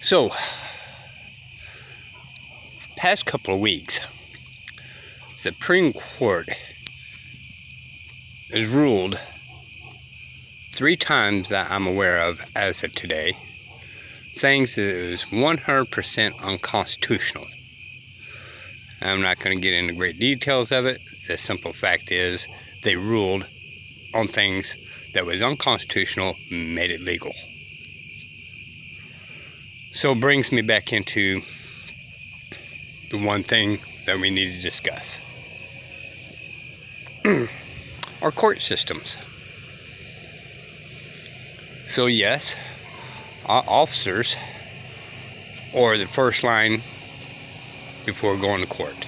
So, past couple of weeks, the Supreme Court has ruled 3 times that I'm aware of as of today, things that is 100% unconstitutional. I'm not going to get into great details of it. The simple fact is they ruled on things that was unconstitutional, made it legal. So it brings me back into the one thing that we need to discuss. Our court systems. So yes, our officers are the first line before going to court,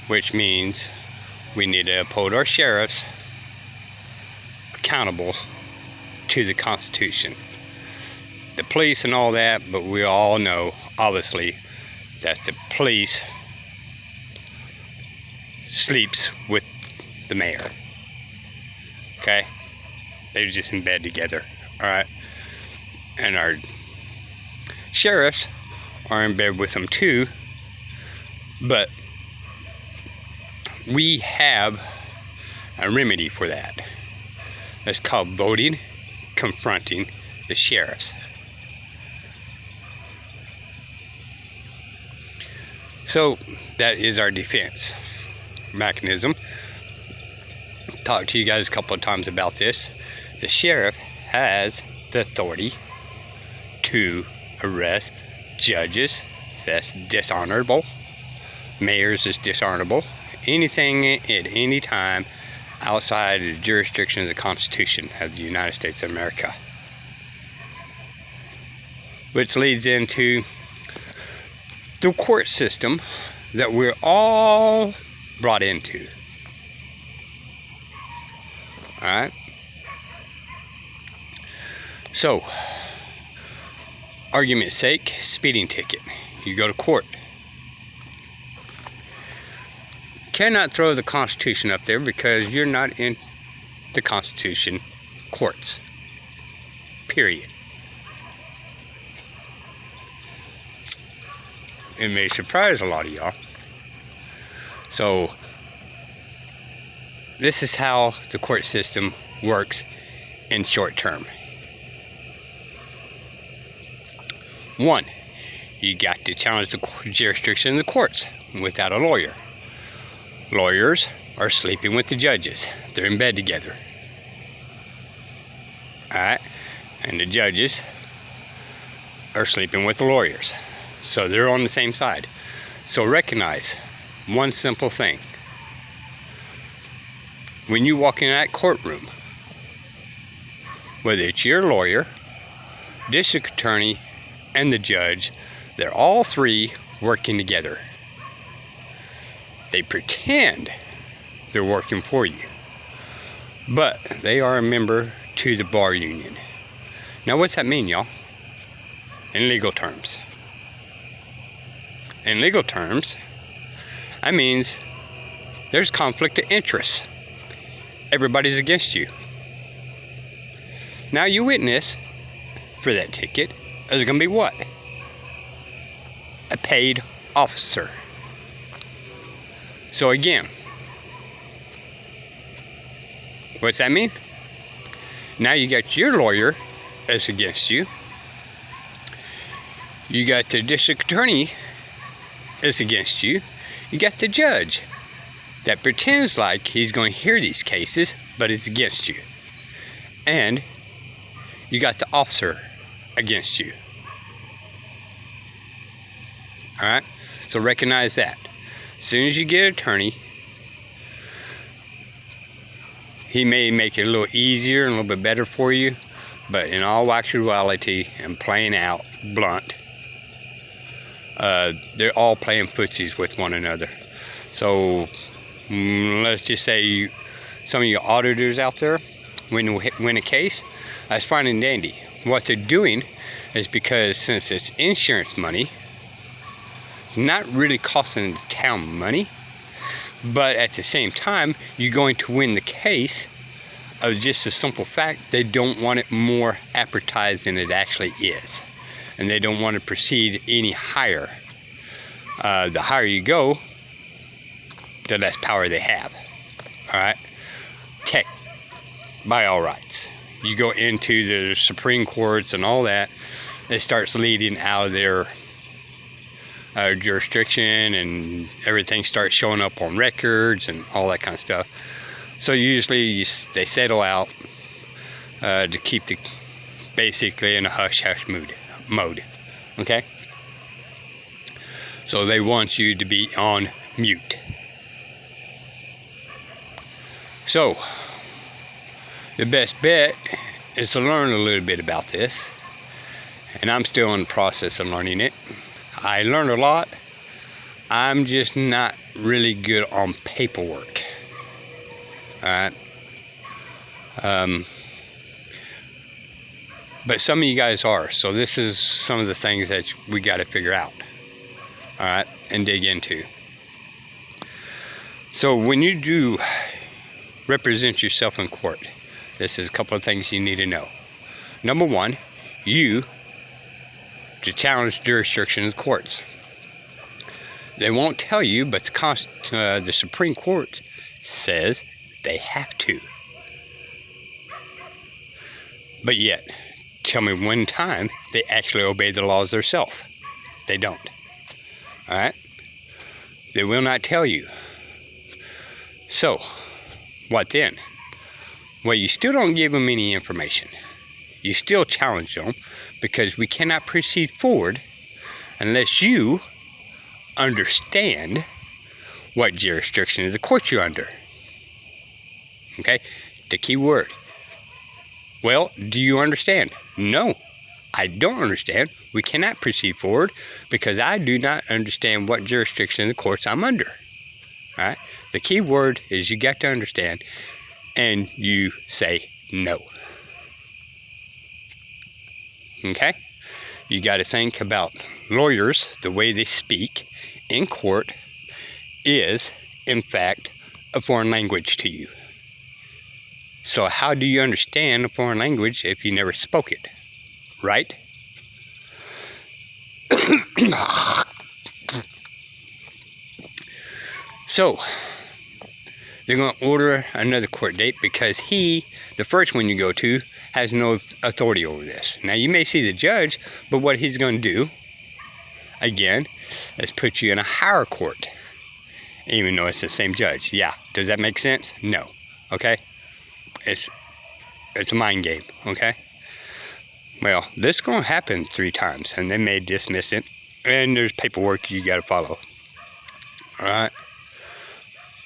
which means we need to uphold our sheriffs accountable to the Constitution. The police and all that, but we all know, obviously, that the police sleeps with the mayor. Okay? They're just in bed together, alright? And our sheriffs are in bed with them too, but we have a remedy for that. It's called voting, confronting the sheriffs. So that is our defense mechanism. Talked to you guys a couple of times about this. The sheriff has the authority to arrest judges. That's dishonorable. Mayors is dishonorable. Anything at any time outside of the jurisdiction of the Constitution of the United States of America. Which leads into the court system that we're all brought into. Alright? So, argument's sake, speeding ticket. You go to court. Cannot throw the Constitution up there because you're not in the Constitution courts. Period. It may surprise a lot of y'all. So, this is how the court system works in short term. 1, you got to challenge the jurisdiction of the courts without a lawyer. Lawyers are sleeping with the judges. They're in bed together. Alright? And the judges are sleeping with the lawyers. So they're on the same side. So recognize one simple thing. When you walk in that courtroom, whether it's your lawyer, district attorney, and the judge, they're all 3 working together. They pretend they're working for you, but they are a member to the bar union. Now what's that mean, y'all? In legal terms. In legal terms, that means there's conflict of interest. Everybody's against you. Now your witness for that ticket is going to be what? A paid officer. So again, what's that mean? Now you got your lawyer that's against you. You got the district attorney that's against you. You got the judge that pretends like he's going to hear these cases, but is against you. And you got the officer against you. Alright? So recognize that. As soon as you get an attorney, he may make it a little easier and a little bit better for you, but in all actuality and playing out blunt, they're all playing footsies with one another. So let's just say some of your auditors out there win a case, that's fine and dandy. What they're doing is because since it's insurance money, not really costing the town money, but at the same time, you're going to win the case of just a simple fact, they don't want it more advertised than it actually is. And they don't want to proceed any higher. The higher you go, the less power they have. All right? Tech, by all rights. You go into the Supreme Courts and all that, it starts leading out of their jurisdiction, and everything starts showing up on records and all that kind of stuff. So usually they settle out to keep the basically in a hush-hush mode. Okay? So they want you to be on mute. So the best bet is to learn a little bit about this, and I'm still in the process of learning it. I learned a lot. I'm just not really good on paperwork. Alright. But some of you guys are. So this is some of the things that we got to figure out. Alright. And dig into. So when you do represent yourself in court, this is a couple of things you need to know. Number one, to challenge jurisdiction of the courts. They won't tell you, but the Supreme Court says they have to. But yet, tell me one time they actually obey the laws themselves. They don't. Alright? They will not tell you. So, what then? Well, you still don't give them any information. You still challenge them, because we cannot proceed forward unless you understand what jurisdiction of the court you're under. Okay? The key word. Well, do you understand? No, I don't understand. We cannot proceed forward because I do not understand what jurisdiction of the courts I'm under. All right? The key word is you got to understand, and you say no. Okay? You got to think about lawyers. The way they speak in court is, in fact, a foreign language to you. So how do you understand a foreign language if you never spoke it? Right? So, they're going to order another court date because the first one you go to, has no authority over this. Now, you may see the judge, but what he's going to do, again, is put you in a higher court, even though it's the same judge. Yeah, does that make sense? No. Okay? It's a mind game, okay? Well, this is going to happen 3 times, and they may dismiss it, and there's paperwork you got to follow. All right?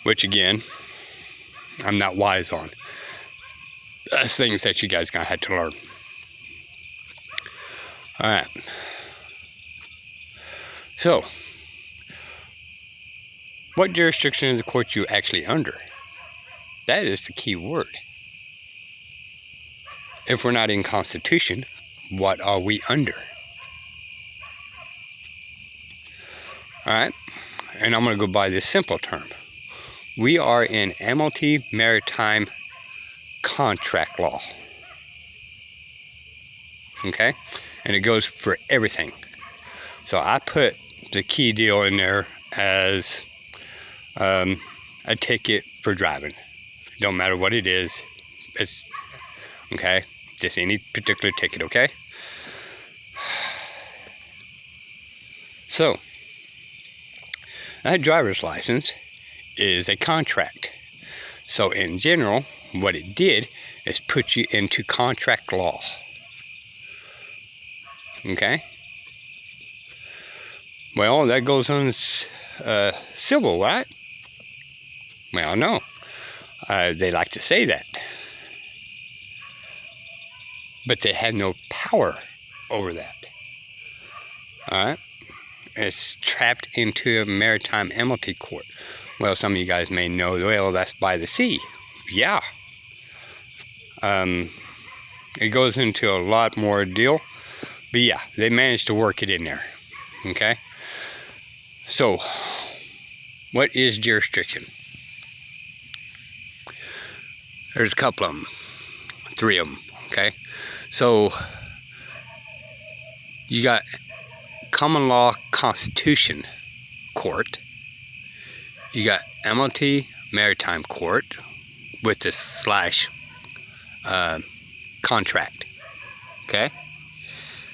Which, again, I'm not wise on. That's things that you guys gonna have to learn. All right. So, what jurisdiction of the court you actually under? That is the key word. If we're not in Constitution, what are we under? All right. And I'm gonna go by this simple term. We are in Admiralty Maritime Contract Law. Okay? And it goes for everything. So I put the key deal in there as a ticket for driving. Don't matter what it is. It's okay? Just any particular ticket, okay? So, that driver's license is a contract. So in general, what it did is put you into contract law. Okay? Well, that goes on civil, right? Well, no. They like to say that. But they had no power over that. Alright? It's trapped into a maritime admiralty court. Well, some of you guys may know, well, that's by the sea. Yeah. It goes into a lot more deal. But yeah, they managed to work it in there. Okay? So, what is jurisdiction? There's a couple of them. 3 of them, okay? So you got Common Law Constitution Court. You got Admiralty Maritime Court with the / contract, okay?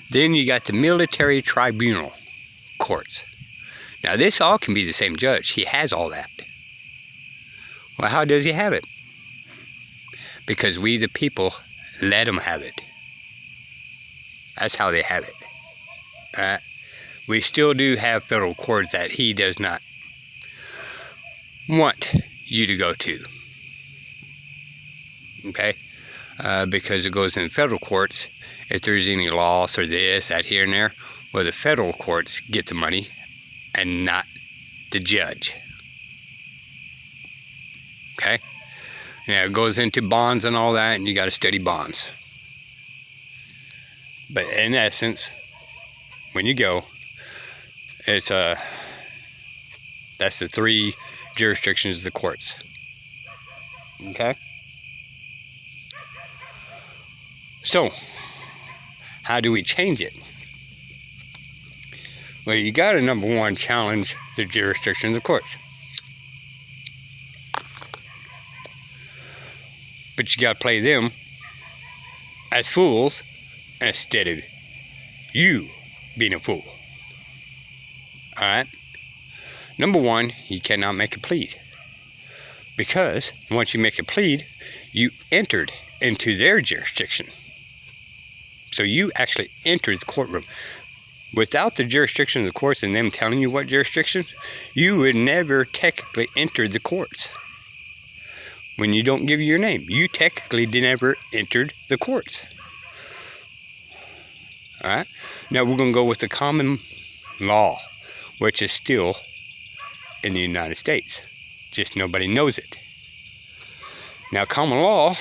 Then you got the Military Tribunal Courts. Now this all can be the same judge. He has all that. Well, how does he have it? Because we the people let him have it. That's how they have it. We still do have federal courts that he does not want you to go to. Okay? Because it goes in federal courts. If there's any loss or this, that, here, and there, well, the federal courts get the money and not the judge. Okay? Yeah, it goes into bonds and all that, and you got to study bonds. But in essence, when you go, it's that's the 3 jurisdictions of the courts. Okay? So, how do we change it? Well, you got to, number one, challenge the jurisdiction of the courts. But you got to play them as fools instead of you being a fool. Alright? Number one, you cannot make a plea. Because once you make a plea, you entered into their jurisdiction. So you actually entered the courtroom. Without the jurisdiction of the courts and them telling you what jurisdiction, you would never technically enter the courts. When you don't give your name, you technically never entered the courts. Alright? Now we're going to go with the common law, which is still in the United States. Just nobody knows it. Now common law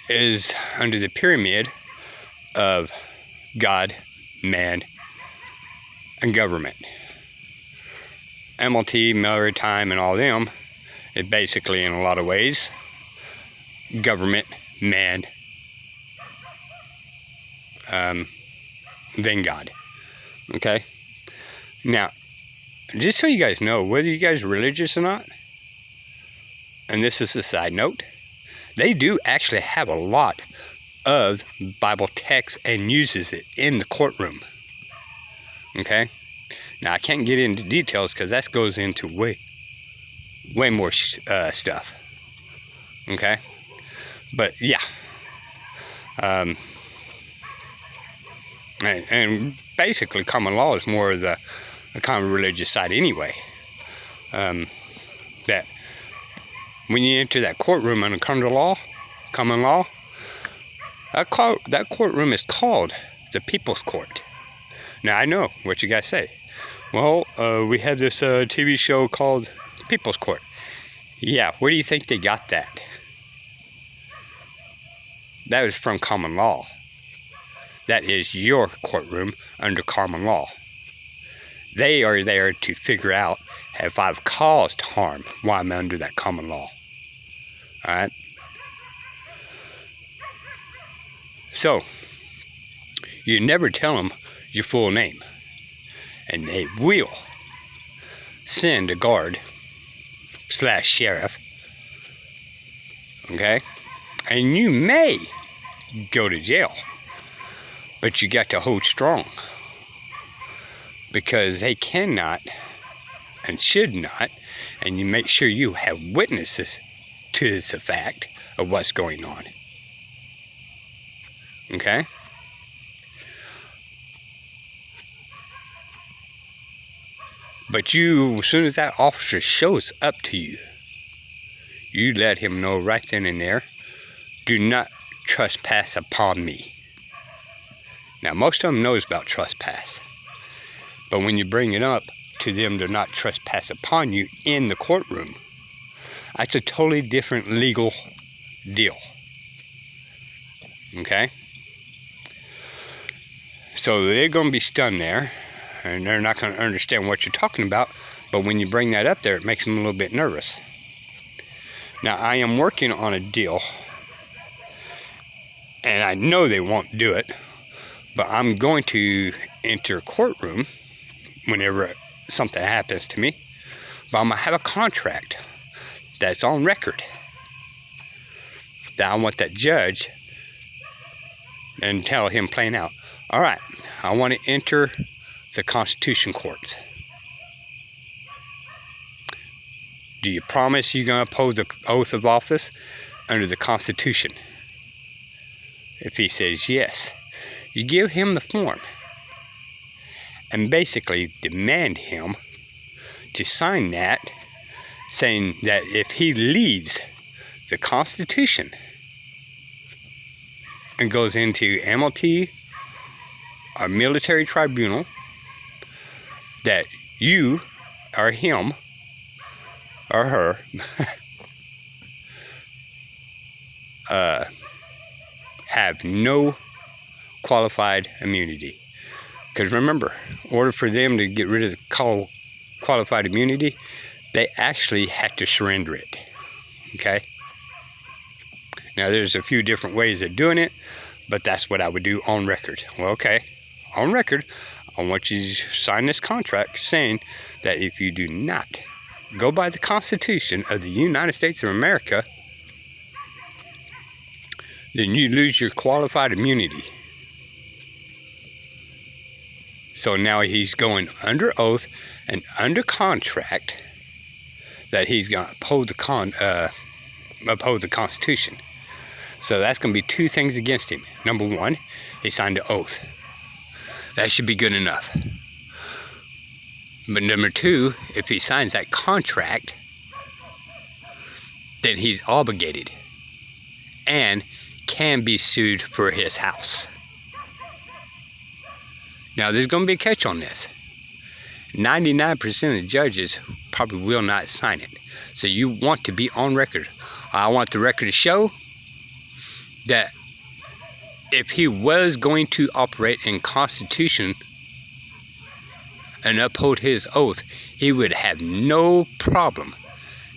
is under the pyramid of God, man, and government. MLT, maritime, and all them is basically, in a lot of ways, government, man, then God. Okay? Now, just so you guys know, whether you guys are religious or not, and this is a side note, they do actually have a lot of Bible text and uses it in the courtroom. Okay? Now, I can't get into details because that goes into way more stuff. Okay? But, yeah. And basically, common law is more of the kind of religious side anyway. That when you enter that courtroom under common law, that courtroom is called the People's Court. Now, I know what you guys say. Well, we have this TV show called People's Court. Yeah, where do you think they got that? That was from common law. That is your courtroom under common law. They are there to figure out if I've caused harm while I'm under that common law. Alright? So, you never tell them your full name. And they will send a guard / sheriff. Okay? And you may go to jail. But you got to hold strong. Because they cannot and should not, and you make sure you have witnesses to the fact of what's going on. Okay? But you, as soon as that officer shows up to you, you let him know right then and there, do not trespass upon me. Now, most of them knows about trespass. But when you bring it up to them to not trespass upon you in the courtroom, that's a totally different legal deal. Okay? So they're going to be stunned there, and they're not going to understand what you're talking about, but when you bring that up there, it makes them a little bit nervous. Now, I am working on a deal And I know they won't do it, but I'm going to enter a courtroom whenever something happens to me. But I'm going to have a contract that's on record that I want that judge and tell him plain out, all right, I want to enter the Constitution courts. Do you promise you're going to uphold the oath of office under the Constitution? If he says yes, you give him the form and basically demand him to sign that, saying that if he leaves the Constitution and goes into MLT or military tribunal, that you or him or her have no qualified immunity. Because remember, in order for them to get rid of the qualified immunity, they actually had to surrender it. Okay? Now, there's a few different ways of doing it, but that's what I would do on record. Well, okay, on record, I want you to sign this contract saying that if you do not go by the Constitution of the United States of America, then you lose your qualified immunity. So now he's going under oath and under contract that he's going to uphold the Constitution. So that's going to be two things against him. Number one, he signed an oath. That should be good enough. But number two, if he signs that contract, then he's obligated and can be sued for his house. Now, there's going to be a catch on this. 99% of the judges probably will not sign it. So you want to be on record. I want the record to show that if he was going to operate in Constitution and uphold his oath, he would have no problem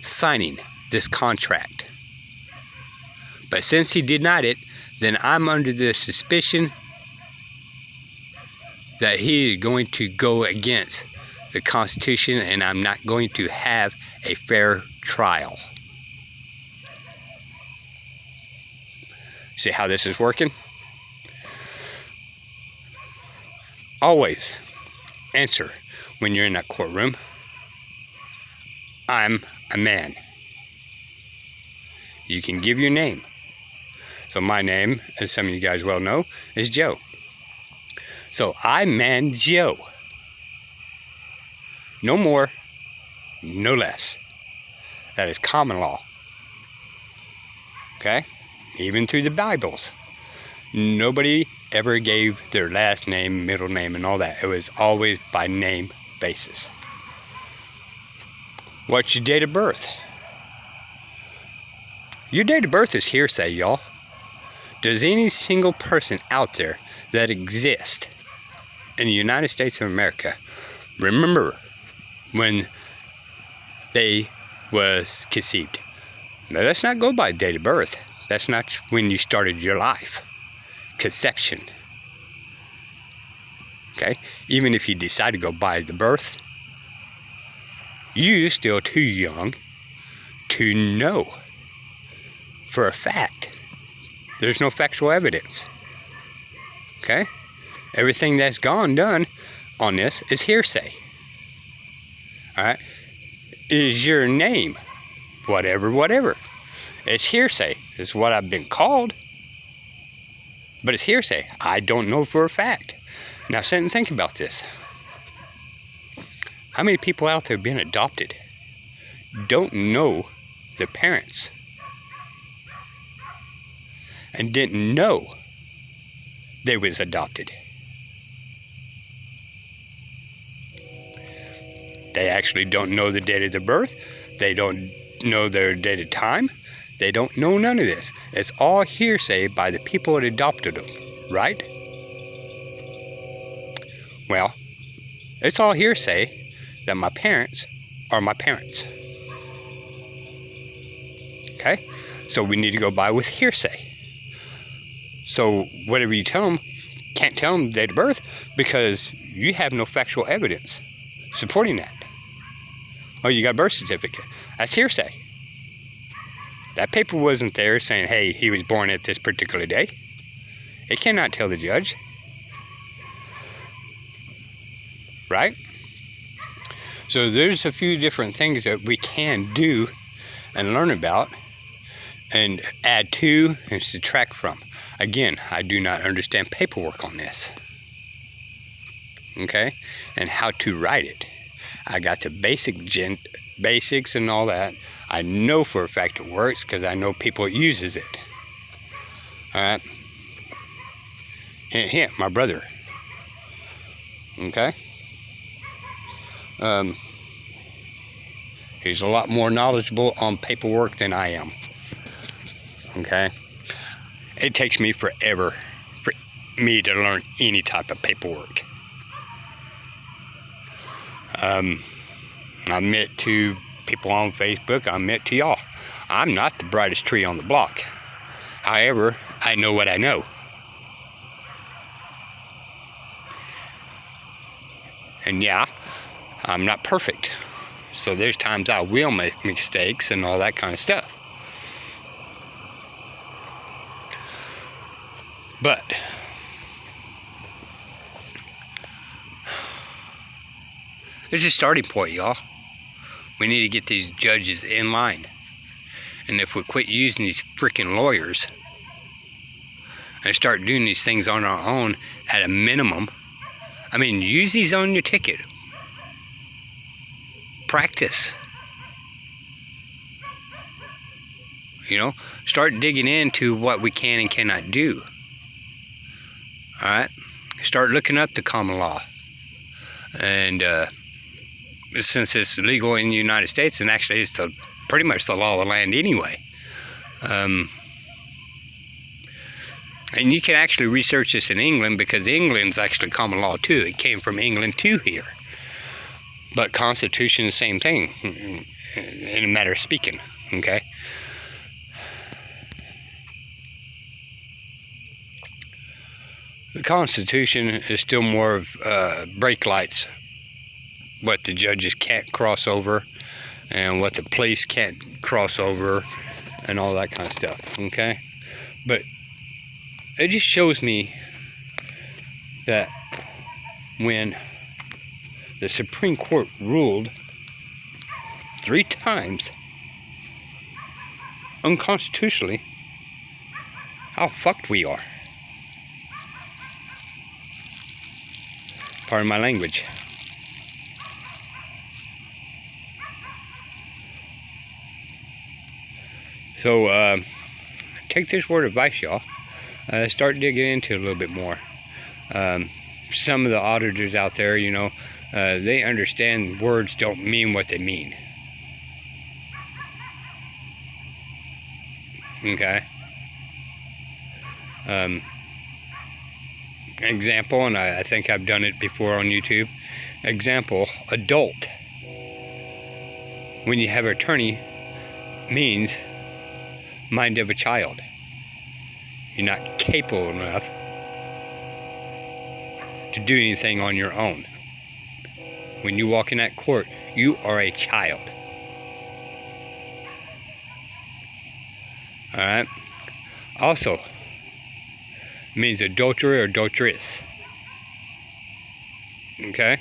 signing this contract. But since he denied it, then I'm under the suspicion that he is going to go against the Constitution, and I'm not going to have a fair trial. See how this is working? Always answer when you're in that courtroom, I'm a man. You can give your name. So my name, as some of you guys well know, is Joe. So I man Joe. No more, no less. That is common law. Okay? Even through the Bibles. Nobody ever gave their last name, middle name, and all that. It was always by name basis. What's your date of birth? Your date of birth is hearsay, y'all. Does any single person out there that exists in the United States of America remember when they was conceived? Now, let's not go by date of birth. That's not when you started your life. Conception. Okay? Even if you decide to go by the birth, you're still too young to know for a fact. There's no factual evidence. Okay? Everything that's done on this is hearsay. Alright? Is your name whatever. It's hearsay. It's what I've been called. But it's hearsay. I don't know for a fact. Now sit and think about this. How many people out there being adopted don't know their parents and didn't know they was adopted? They actually don't know the date of their birth. They don't know their date of time. They don't know none of this. It's all hearsay by the people that adopted them, right? Well, it's all hearsay that my parents are my parents. Okay? So we need to go by with hearsay. So whatever you tell them, can't tell them date of birth because you have no factual evidence supporting that. Oh, you got a birth certificate. That's hearsay. That paper wasn't there saying, hey, he was born at this particular day. It cannot tell the judge. Right? So there's a few different things that we can do and learn about and add to and subtract from. Again, I do not understand paperwork on this. Okay? And how to write it. I got the basics and all that. I know for a fact it works because I know people that uses it. Alright? Hint, hint, my brother. Okay? He's a lot more knowledgeable on paperwork than I am. Okay? It takes me forever for me to learn any type of paperwork. I admit to people on Facebook, I admit to y'all, I'm not the brightest tree on the block. However, I know what I know. And yeah, I'm not perfect. So there's times I will make mistakes and all that kind of stuff. But it's a starting point, y'all. We need to get these judges in line. And if we quit using these freaking lawyers and start doing these things on our own at a minimum, I mean, use these on your ticket. Practice. You know, start digging into what we can and cannot do. Alright? Start looking up the common law. And since it's legal in the United States, and actually it's pretty much the law of the land anyway. And you can actually research this in England because England's actually common law too. It came from England to here. But Constitution is the same thing in a matter of speaking. Okay? The Constitution is still more of brake lights. What the judges can't cross over and what the police can't cross over and all that kind of stuff. Okay? But it just shows me that when the Supreme Court ruled 3 times unconstitutionally, how fucked we are. Pardon my language. So, take this word of advice, y'all. Start digging into it a little bit more. Some of the auditors out there, you know, they understand words don't mean what they mean. Okay? Example, and I think I've done it before on YouTube. Example, adult. When you have an attorney, means mind of a child. You're not capable enough to do anything on your own. When you walk in that court, you are a child. Alright? Also, means adulterer or adulteress. Okay?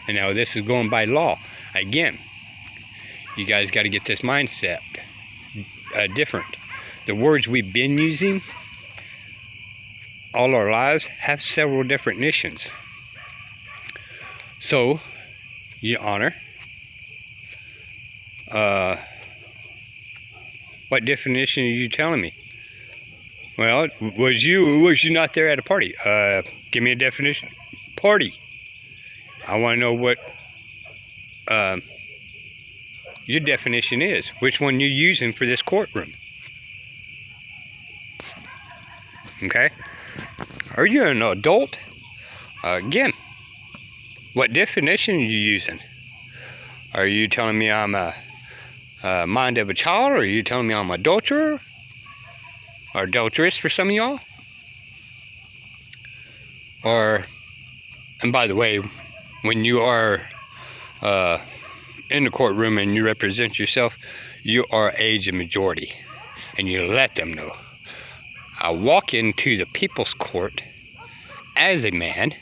And now this is going by law. Again, you guys got to get this mindset different. The words we've been using all our lives have several definitions. So, Your Honor, what definition are you telling me? Well, was you not there at a party? Give me a definition. Party. I want to know what your definition is. Which one you're using for this courtroom. Okay? Are you an adult? Again, what definition are you using? Are you telling me I'm a mind of a child? Or are you telling me I'm an adulterer? or adulteress for some of y'all. And by the way, when you are in the courtroom and you represent yourself, you are age and majority, and you let them know. I walk into the people's court as a man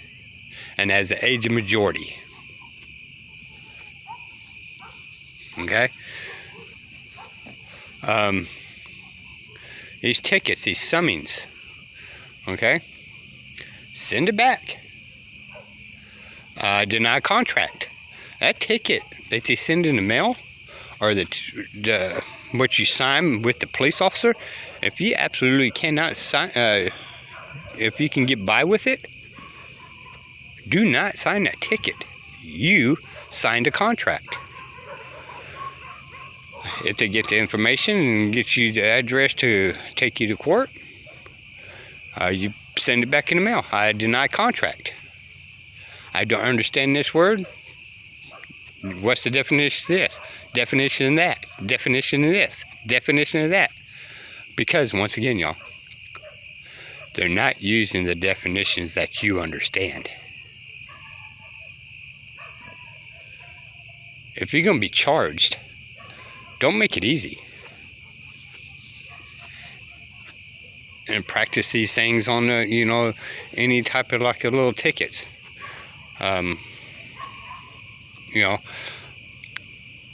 and as the age of majority. Okay? These tickets, these summons, okay? Send it back. Deny contract. That ticket that they send in the mail, or the what you sign with the police officer, if you absolutely cannot sign, if you can get by with it, do not sign that ticket. You signed a contract. If they get the information and get you the address to take you to court, you send it back in the mail. I deny contract. I don't understand this word. What's the definition of this? Definition of that. Definition of this. Definition of that. Because, once again, y'all, they're not using the definitions that you understand. If you're going to be charged, don't make it easy. And practice these things on the, you know, any type of like a little tickets. You know,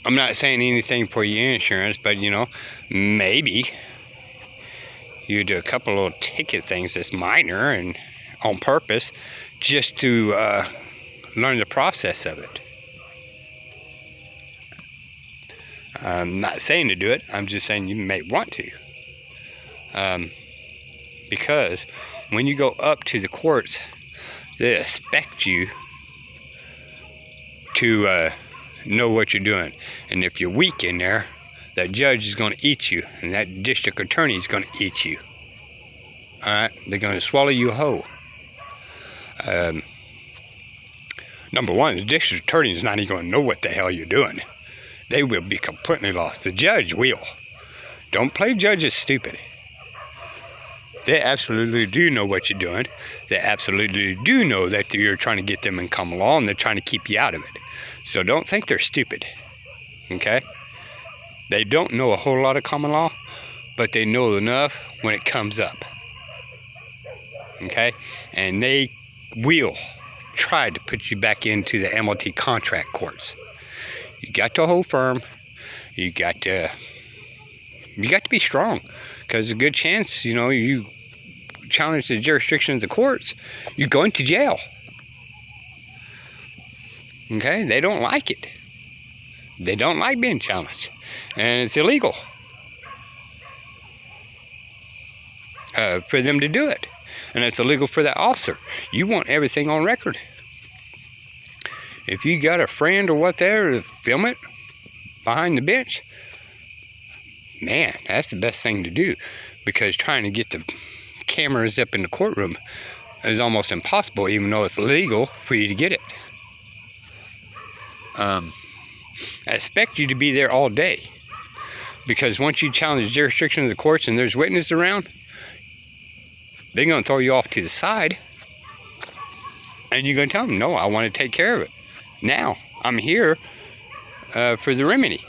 I'm not saying anything for your insurance, but you know, maybe you do a couple little ticket things that's minor and on purpose, just to learn the process of it. I'm not saying to do it. I'm just saying you may want to. Because when you go up to the courts, they expect you to know what you're doing. And if you're weak in there, that judge is going to eat you, and that district attorney is going to eat you. Alright? They're going to swallow you whole. Number one, the district attorney is not even going to know what the hell you're doing. They will be completely lost. The judge will. Don't play judges stupid. They absolutely do know what you're doing. They absolutely do know that you're trying to get them in common law, and they're trying to keep you out of it. So don't think they're stupid. Okay? They don't know a whole lot of common law, but they know enough when it comes up. Okay? And they will try to put you back into the MLT contract courts. You got to hold firm. You got to be strong, because a good chance, you know, you challenge the jurisdiction of the courts, you're going to jail. Okay? They don't like it. They don't like being challenged, and it's illegal for them to do it, and it's illegal for that officer. You want everything on record. If you got a friend or what there to film it behind the bench, man, that's the best thing to do, because trying to get the cameras up in the courtroom is almost impossible, even though it's legal for you to get it. I expect you to be there all day, because once you challenge the jurisdiction of the courts and there's witnesses around, they're going to throw you off to the side, and you're going to tell them, no, I want to take care of it. Now, I'm here for the remedy.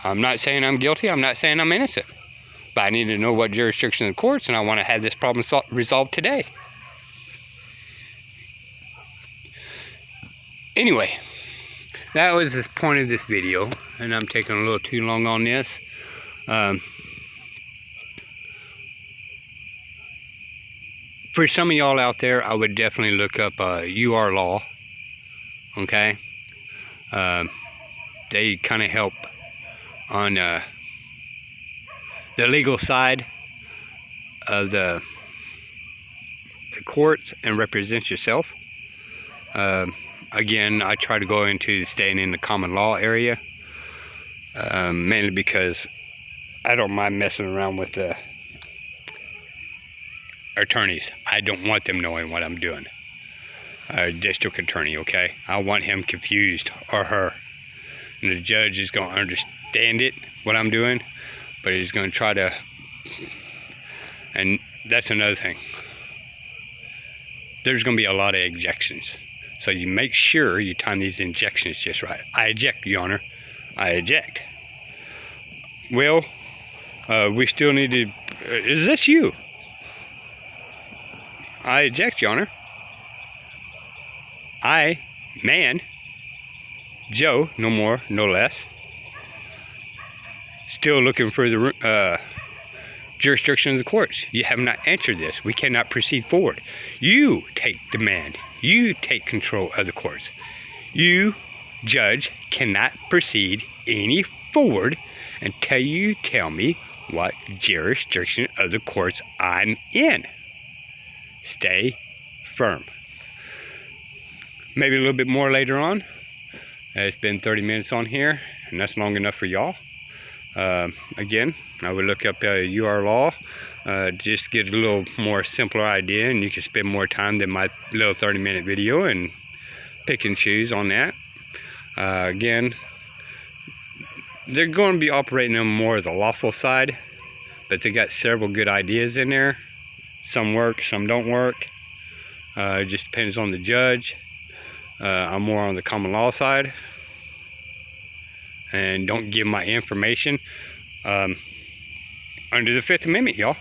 I'm not saying I'm guilty. I'm not saying I'm innocent. But I need to know what jurisdiction of the courts, and I want to have this problem resolved today. Anyway, that was the point of this video, and I'm taking a little too long on this. For some of y'all out there, I would definitely look up UR Law. Okay? They kind of help on the legal side of the courts and represent yourself. Again, I try to go into staying in the common law area, mainly because I don't mind messing around with the attorneys. I don't want them knowing what I'm doing. District attorney, okay? I want him confused, or her. And the judge is going to understand it, what I'm doing, but he's going to try to And that's another thing. There's going to be a lot of ejections. So you make sure you time these injections just right. I eject, Your Honor. I eject. Well, we still need to... is this you? I eject, Your Honor. I, man, Joe, no more, no less, still looking for the jurisdiction of the courts. You have not answered this. We cannot proceed forward. You take demand. You take control of the courts. You, judge, cannot proceed any forward until you tell me what jurisdiction of the courts I'm in. Stay firm. Maybe a little bit more later on. It's been 30 minutes on here, and that's long enough for y'all. Again, I would look up UR Law, just get a little more simpler idea, and you can spend more time than my little 30-minute video and pick and choose on that. Again, they're going to be operating on more of the lawful side, but they got several good ideas in there. Some work, some don't work. It just depends on the judge. I'm more on the common law side. And don't give my information under the Fifth Amendment, y'all.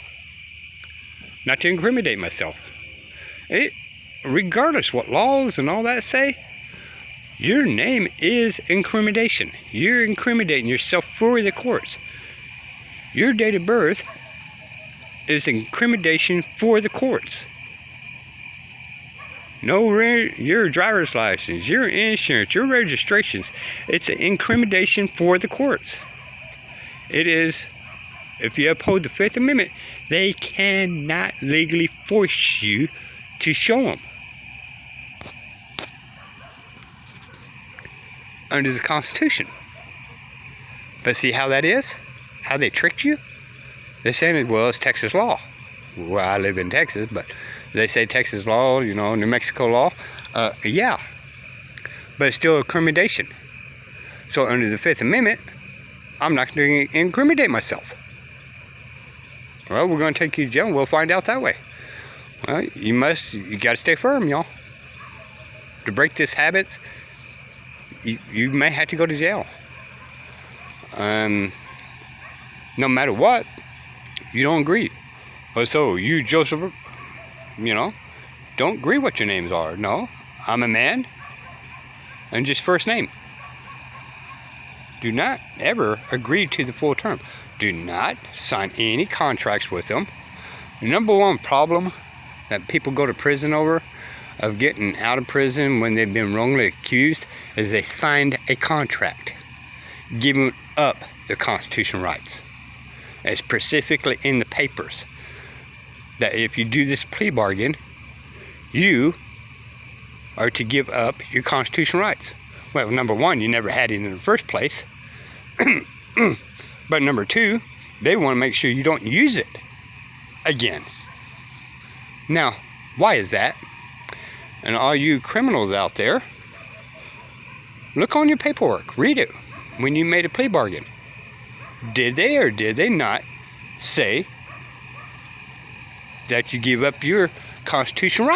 Not to incriminate myself. Regardless what laws and all that say, your name is incrimination. You're incriminating yourself for the courts. Your date of birth is incrimination for the courts. No, your driver's license, your insurance, your registrations, it's an incrimination for the courts. It is, if you uphold the Fifth Amendment, they cannot legally force you to show them. Under the Constitution. But see how that is? How they tricked you? They're saying, well, it's Texas law. Well, I live in Texas, but they say Texas law, you know, New Mexico law. Yeah, but it's still incrimination. So under the Fifth Amendment, I'm not going to incriminate myself. Well, we're going to take you to jail, and we'll find out that way. Well, you got to stay firm, y'all. To break this habits, you may have to go to jail. No matter what, you don't agree. Well, so you, Joseph, you know, don't agree what your names are. No, I'm a man, and just first name. Do not ever agree to the full term. Do not sign any contracts with them. The number one problem that people go to prison over, of getting out of prison when they've been wrongly accused, is they signed a contract giving up their constitutional rights. It's specifically in the papers that if you do this plea bargain, you are to give up your constitutional rights. Well, number one, you never had it in the first place. But number two, they want to make sure you don't use it again. Now, why is that? And all you criminals out there, look on your paperwork, read it when you made a plea bargain. Did they or did they not say that you give up your constitutional rights?